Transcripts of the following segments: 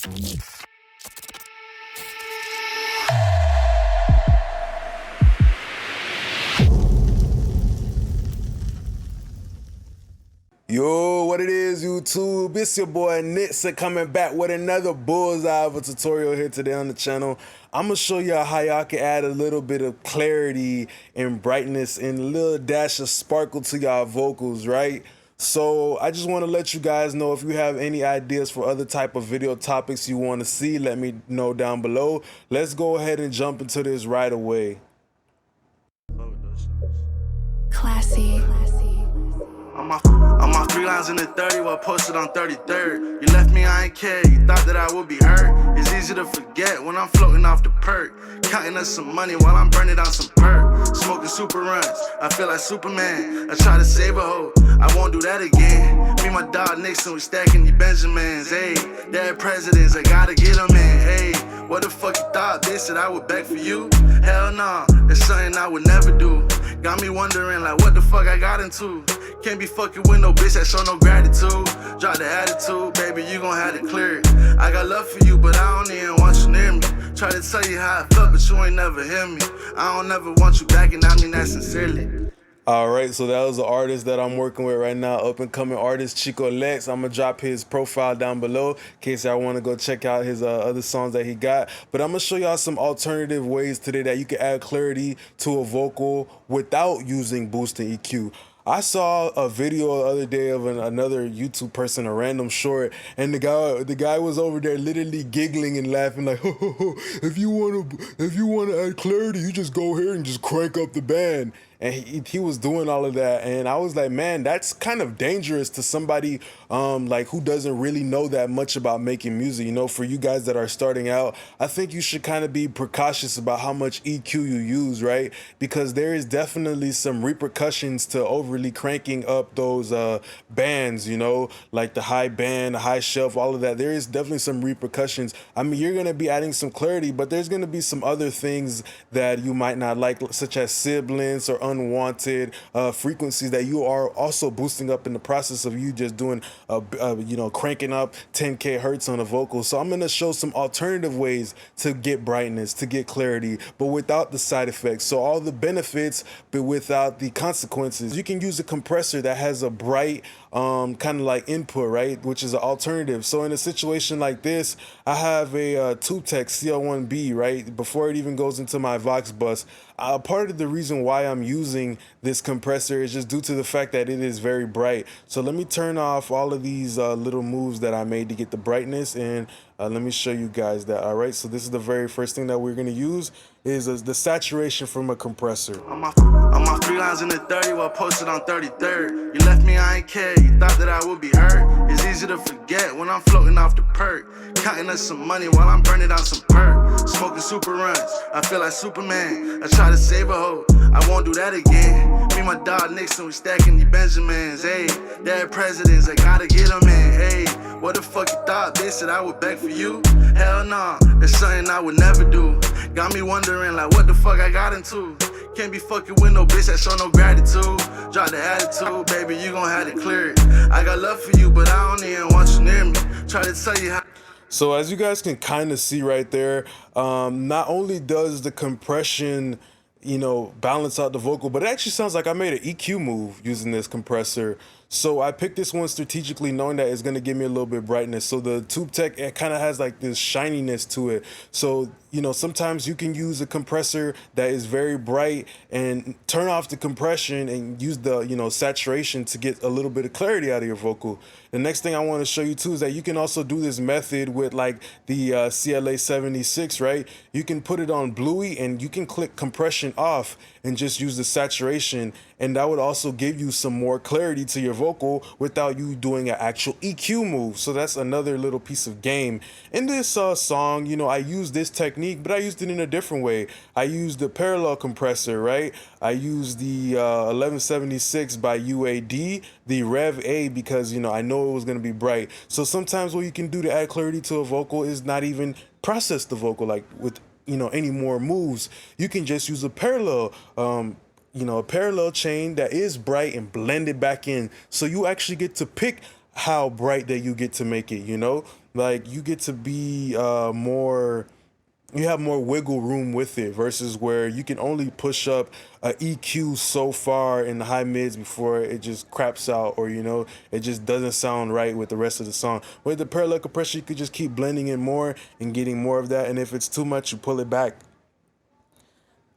Yo, what it is, YouTube? It's your boy Nix coming back with another bullseye of a tutorial here today on the channel. I'm gonna show y'all how y'all can add a little bit of clarity and brightness and a little dash of sparkle to y'all vocals, right? So I just want to let you guys know, if you have any ideas for other type of video topics you want to see, let me know down below. Let's go ahead and jump into this right away. Classy. On my 3 lines in the 30 while posted on 33rd. You left me, I ain't care, you thought that I would be hurt. It's easy to forget when I'm floating off the perk. Counting us some money while I'm burning down some perk. Smoking super runs, I feel like Superman. I try to save a hoe, I won't do that again. Me, my dog Nixon, we stacking the Benjamins. Hey, they're presidents, I gotta get them in. Hey, what the fuck you thought, bitch, that I would beg for you? Hell nah, that's something I would never do. Got me wondering like what the fuck I got into. Can't be fucking with no bitch that show no gratitude. Drop the attitude, baby, you gon' have to clear it. I got love for you, but I don't even want you near me. Try to tell you how I felt, but you ain't never hear me. I don't ever want you back, and I mean that sincerely. All right, so that was the artist that I'm working with right now, up and coming artist Chico Lex. I'm gonna drop his profile down below in case y'all want to go check out his other songs that he got. But I'm gonna show y'all some alternative ways today that you can add clarity to a vocal without using boost and EQ. I saw a video the other day of another YouTube person, a random short, and the guy was over there literally giggling and laughing like, if you wanna add clarity, you just go here and just crank up the band. And he was doing all of that, and I was like, man, that's kind of dangerous to somebody like who doesn't really know that much about making music. You know, for you guys that are starting out, I think you should kind of be precautious about how much EQ you use, right? Because there is definitely some repercussions to overly cranking up those bands, you know, like the high band, the high shelf, all of that. There is definitely some repercussions. I mean, you're gonna be adding some clarity, but there's gonna be some other things that you might not like, such as sibilants or unwanted frequencies that you are also boosting up in the process of you just doing you know, cranking up 10k hertz on a vocal. So I'm going to show some alternative ways to get brightness, to get clarity, but without the side effects. So all the benefits but without the consequences. You can use a compressor that has a bright kind of like input, right, which is an alternative. So in a situation like this, I have a TubeTech CL1B, right, before it even goes into my Vox bus. Part of the reason why I'm using this compressor is just due to the fact that it is very bright. So let me turn off all of these little moves that I made to get the brightness, and let me show you guys that. All right, so this is the very first thing that we're going to use is the saturation from a compressor. On my 3 lines in the 30 while posted on 33rd. You left me, I ain't care, you thought that I would be hurt. It's easy to forget when I'm floating off the perk. Counting us some money while I'm burning down some perk. Smoking super runs, I feel like Superman. I try to save a hoe, I won't do that again. Me, my dog Nixon, we stacking the Benjamins. Hey, they're presidents, I gotta get them in. Hey, what the fuck you thought, bitch, that I would beg for you? Hell nah, that's something I would never do. Got me wondering like what the fuck I got into. Can't be fucking with no bitch that show no gratitude. Drop the attitude, baby, you gon' have to clear it. I got love for you, but I don't even want you near me. Try to tell you how. So as you guys can kind of see right there, not only does the compression, you know, balance out the vocal, but it actually sounds like I made an EQ move using this compressor. So I picked this one strategically, knowing that it's going to give me a little bit of brightness. So the TubeTech, it kind of has like this shininess to it. So, you know, sometimes you can use a compressor that is very bright and turn off the compression and use the, you know, saturation to get a little bit of clarity out of your vocal. The next thing I want to show you too is that you can also do this method with like the CLA 76, right? You can put it on Bluey and you can click compression off and just use the saturation, and that would also give you some more clarity to your vocal without you doing an actual EQ move. So that's another little piece of game. In this song, you know, I used this technique, but I used it in a different way. I used the parallel compressor, right? I used the 1176 by UAD, the Rev A, because, you know, I know it was going to be bright. So sometimes what you can do to add clarity to a vocal is not even process the vocal like with, you know, any more moves. You can just use a parallel you know, a parallel chain that is bright and blend it back in. So you actually get to pick how bright that you get to make it, you know? Like you get to be more, you have more wiggle room with it versus where you can only push up a EQ so far in the high mids before it just craps out, or you know, it just doesn't sound right with the rest of the song. With the parallel compressor, you could just keep blending in more and getting more of that, and if it's too much, you pull it back.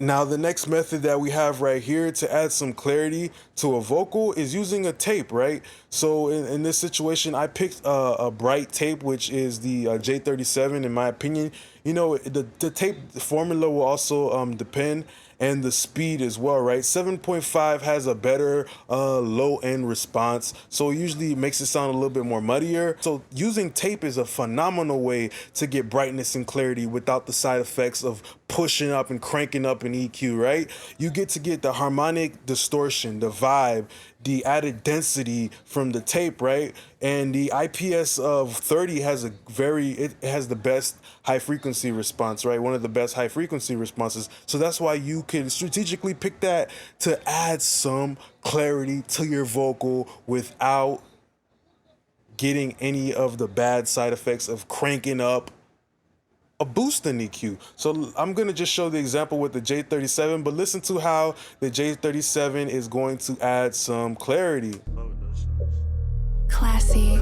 Now, the next method that we have right here to add some clarity to a vocal is using a tape, right? So in this situation, I picked a bright tape, which is the J37, in my opinion. You know, the tape formula will also depend, and the speed as well, right? 7.5 has a better low end response, so it usually makes it sound a little bit more muddier. So using tape is a phenomenal way to get brightness and clarity without the side effects of pushing up and cranking up an EQ, right? You get to get the harmonic distortion, the vibe, the added density from the tape, right? And the IPS of 30 has it has the best high frequency response, right? One of the best high frequency responses. So that's why you can strategically pick that to add some clarity to your vocal without getting any of the bad side effects of cranking up a boost in EQ. So I'm gonna just show the example with the J37, but listen to how the J37 is going to add some clarity. Classy.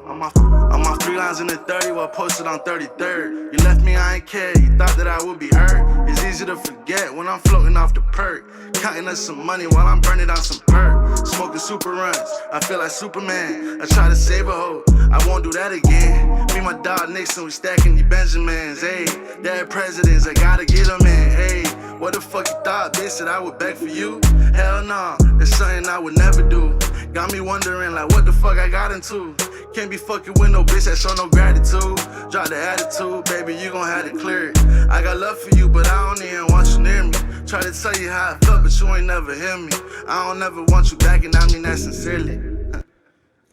On my 3 lines in the 30 while posted on 33rd. You left me, I ain't care, you thought that I would be hurt. It's easy to forget when I'm floating off the perk. Counting us some money while I'm burning down some perk. Smoking super runs, I feel like Superman. I try to save a hoe, I won't do that again. Me, my dog Nixon, we stacking the Benjamins. Hey, dead presidents, I gotta get them in. Hey, what the fuck you thought, bitch, that I would beg for you? Hell nah, that's something I would never do. Got me wondering like what the fuck I got into. Can't be fucking with no bitch that show no gratitude. Drop the attitude, baby, you gon' have to clear it. I got love for you, but I don't even want you near me. Try to tell you how I felt, but you ain't never hear me. I don't never want you back, and I mean that sincerely.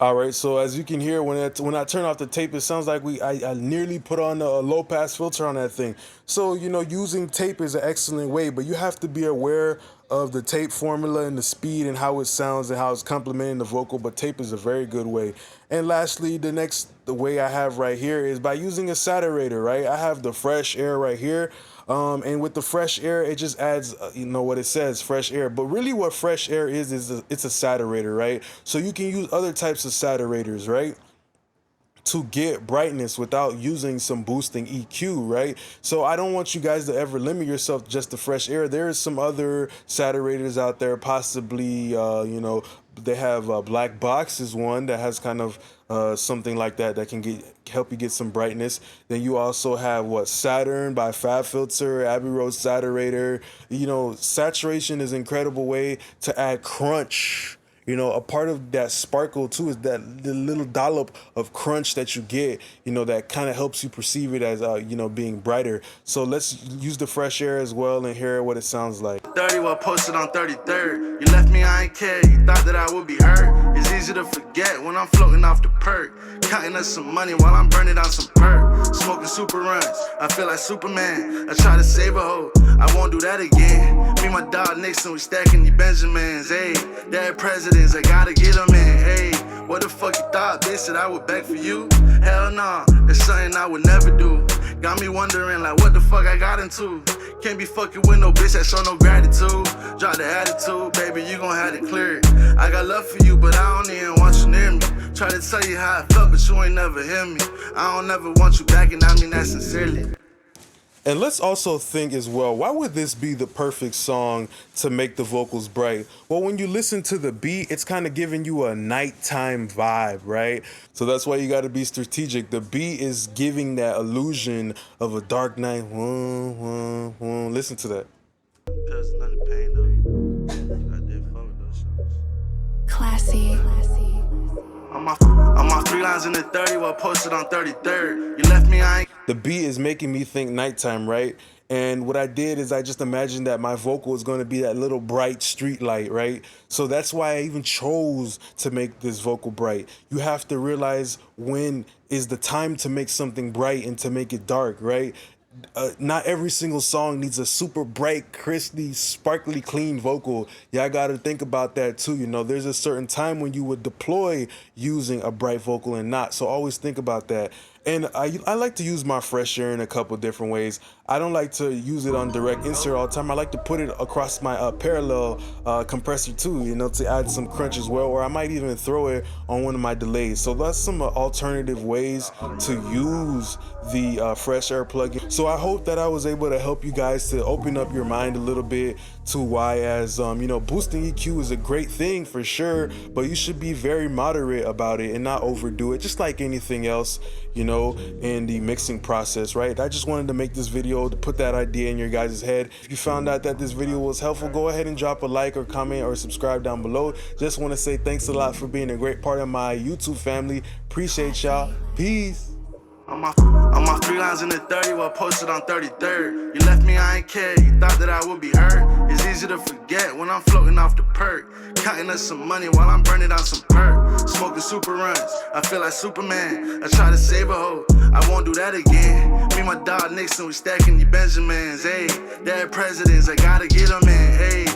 All right, so as you can hear, when I turn off the tape, it sounds like I nearly put on a low pass filter on that thing. So, you know, using tape is an excellent way, but you have to be aware of the tape formula and the speed and how it sounds and how it's complementing the vocal, but tape is a very good way. And lastly, the way I have right here is by using a saturator, right? I have the fresh air right here. And with the fresh air, it just adds, you know what it says, fresh air. But really what fresh air is it's a saturator, right? So you can use other types of saturators, right, to get brightness without using some boosting EQ, right? So I don't want you guys to ever limit yourself just to fresh air. There is some other saturators out there, possibly, you know, they have Black Box is one that has kind of something like that can help you get some brightness. Then you also have Saturn by FabFilter, Abbey Road Saturator. You know, saturation is an incredible way to add crunch. You know, a part of that sparkle too is that the little dollop of crunch that you get, you know, that kind of helps you perceive it as, you know, being brighter. So let's use the fresh air as well and hear what it sounds like. 30 while posted on 33rd. You left me, I ain't care, you thought that I would be hurt. It's easy to forget when I'm floating off the perk. Counting us some money while I'm burning down some perk. Smoking super runs, I feel like Superman. I try to save a hoe, I won't do that again. Me, my dog Nixon, we stacking the Benjamins. Hey, dead presidents, I gotta get them in. Hey, what the fuck you thought, bitch, that I would beg for you? Hell nah, that's something I would never do. Got me wondering like what the fuck I got into. Can't be fucking with no bitch that show no gratitude. Drop the attitude, baby, you gon' have to clear it. I got love for you, but I don't even want you near me. Try to tell you how I felt, but you ain't never hear me. I don't never want you back, and I mean that sincerely. And let's also think as well, why would this be the perfect song to make the vocals bright? Well, when you listen to the beat, it's kind of giving you a nighttime vibe, right? So that's why you got to be strategic. The beat is giving that illusion of a dark night. Listen to that. Classy. On my 3 lines in the 30 while posted on 33rd. You left me, I ain't. The beat is making me think nighttime, right? And what I did is I just imagined that my vocal is going to be that little bright street light, right? So that's why I even chose to make this vocal bright. You have to realize when is the time to make something bright and to make it dark, right? not every single song needs a super bright, crispy, sparkly, clean vocal. Y'all gotta think about that too. You know, there's a certain time when you would deploy using a bright vocal and not. So always think about that. And I like to use my fresh air in a couple different ways. I don't like to use it on direct insert all the time. I like to put it across my parallel compressor too, you know, to add some crunch as well. Or I might even throw it on one of my delays. So that's some alternative ways to use the fresh air plugin. So I hope that I was able to help you guys to open up your mind a little bit to why, as you know, boosting EQ is a great thing for sure, but you should be very moderate about it and not overdo it, just like anything else, you know, in the mixing process, right? I just wanted to make this video to put that idea in your guys' head. If you found out that this video was helpful, go ahead and drop a like or comment or subscribe down below. Just want to say thanks a lot for being a great part of my YouTube family. Appreciate y'all. Peace. On my 3 lines in the 30, well posted on 33rd. You left me, I ain't care, you thought that I would be hurt. It's easy to forget when I'm floating off the perk. Counting us some money while I'm burning down some perk. Smoking super runs, I feel like Superman. I try to save a hoe, I won't do that again. Me and my dog Nixon, we stacking the Benjamins, ayy. Dead presidents, I gotta get them in, ayy.